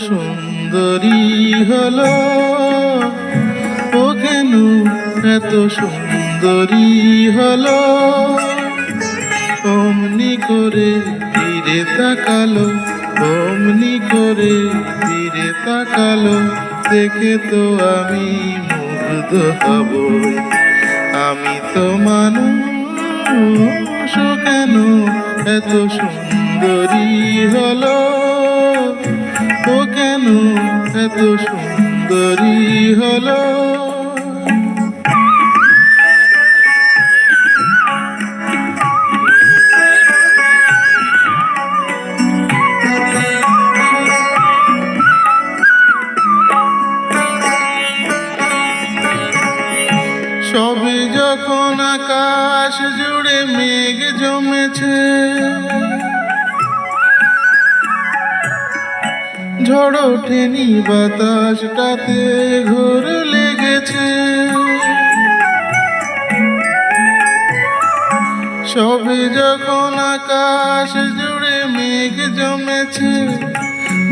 সুন্দরী হলো, ও কেন এত সুন্দরী হলো। অমনি করে ফিরে তাকালো, অমনি করে ফিরে তাকালো, দেখে তো আমি মুগ্ধ হবই। আমি তো মানুষ, কেন এত সুন্দরী হলো, ও কেন এত সুন্দরী হলো। সবে যখন আকাশ জুড়ে মেঘ জমেছে, ঝড় ওঠেনি বাতাসটাতে ঘোর লেগেছে। সবে যখন আকাশ জুড়ে মেঘ জমেছে,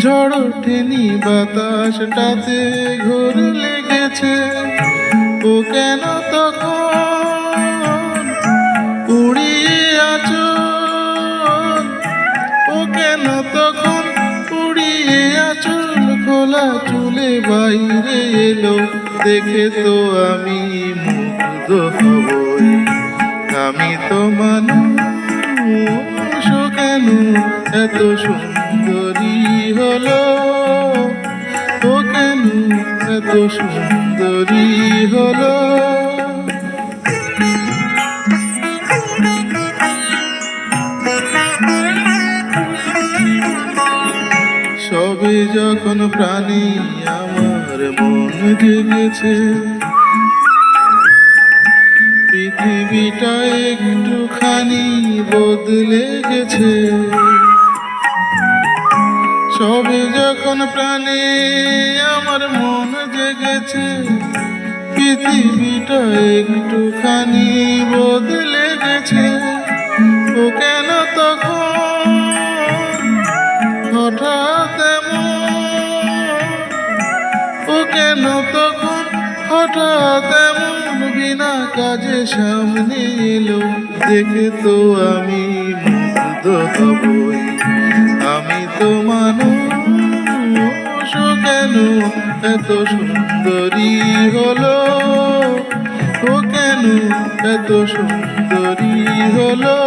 ঝড় ওঠেনি বাতাসটাতে ঘোর লেগেছে। ও কেন তখন উড়িয়ে আঁচল, ও কেন তখন উড়িয়ে আঁচল, খোলা চুলে বাইরে এলো, দেখে তো আমি মুগ্ধ হবই। আমি তো মানুষ, কেন এত সুন্দরী হলো, ও কেন এত সুন্দরী হলো। সবে যখন প্রাণী আমার মন জেগেছে, পৃথিবীটা একটুখানি বদলে গেছে। সবে যখন প্রাণে আমার মন জেগেছে, পৃথিবীটা একটুখানি বদলে গেছে। ও কেন তখন হঠাৎ ও কেন তখন হঠাৎ এমন বিনা কাজে সামনে এলো, দেখে তো আমি মুগ্ধ হবই। আমি তো মানুষ, কেন এত সুন্দরী হলো, ও কেন এত সুন্দরী হলো,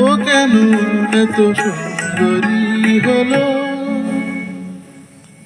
ও কেন এত সুন্দরী হলো।